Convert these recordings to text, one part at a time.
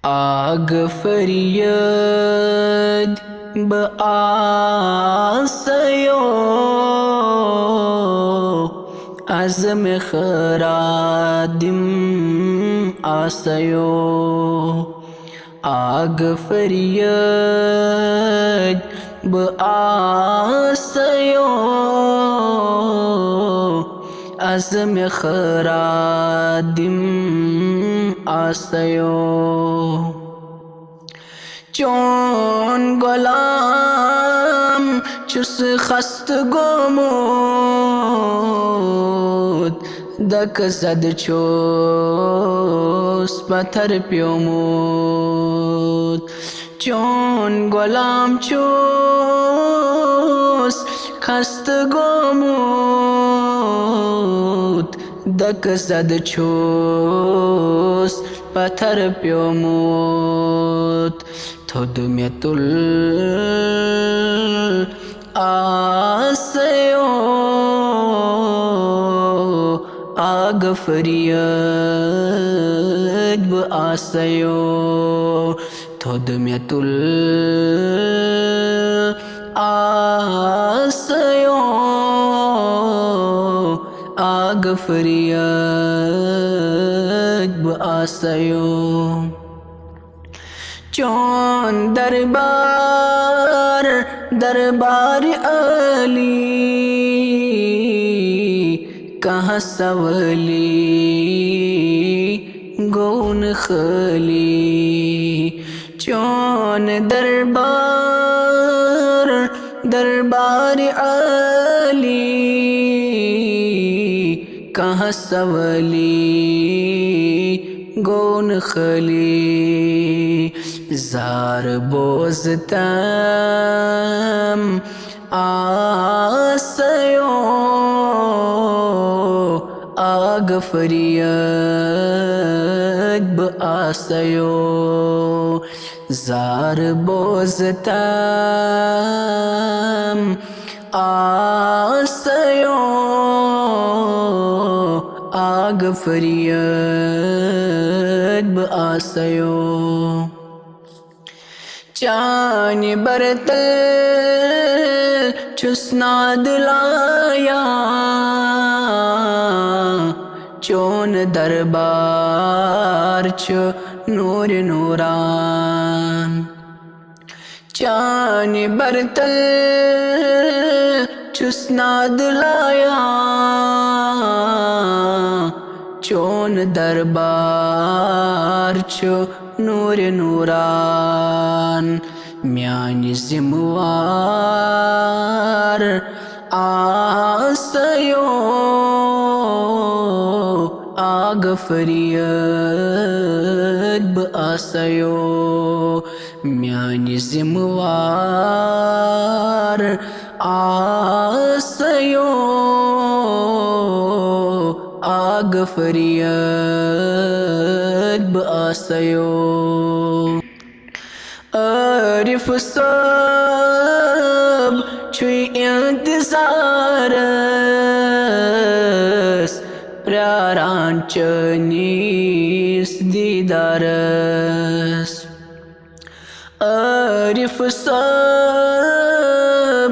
आग फरियद बआसयो अज़म खरादिम आसयो। आग फरियद बआसयो अज़म खरादिम आसयो। चोन गुलाम चुस खस्त गोमोद दक जद चोस पत्थर प्योमोद। चोन गुलाम चोस खस्त गोमोद दक जद चोस पत्थर प्योमोद। थोदम्यतुल आसयो आग फरियद बआसयो। थोदम्यतुल आसयो आग फरियद बआसयो। चोन दरबार दरबार अली कहाँ सवली गौन खली। चोन दरबार दरबार अली कहाँ सवली गौन खली। जार बोजतम आसयो आग फरियद बआसयो। जार बोजतम आसयो आग फरियद बआसयो। चान बरतल चुस्नाद लाया चोन दरबार च नूर नूरान। चान बरतल चुस्नाद लाया चोन दरबार च नूर नूरान। म्यानी जिम्मेवार आसयो आग फरियद बआसयो। म्यानी जिम्मेवार आसयो आग फरियद बआसयो। आरिफ सब छुई इंतज़ारस प्यारान चनीस दीदारस। आरिफ सब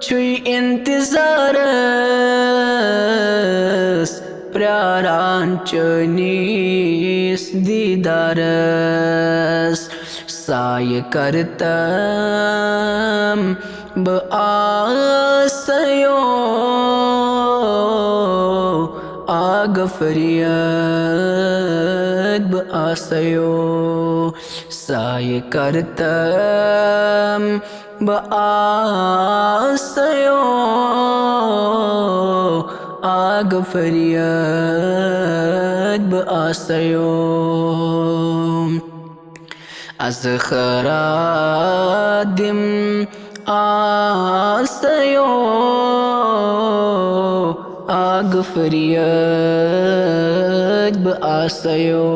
छुई इंतज़ारस प्यारान चनीस दीदारस। साय करतम बआसयो आग फरियद बआसयो। साय करतम बआसयो आग फरियद बआसयो। अज़ खरादिम आसयो आग फरियद बआसयो।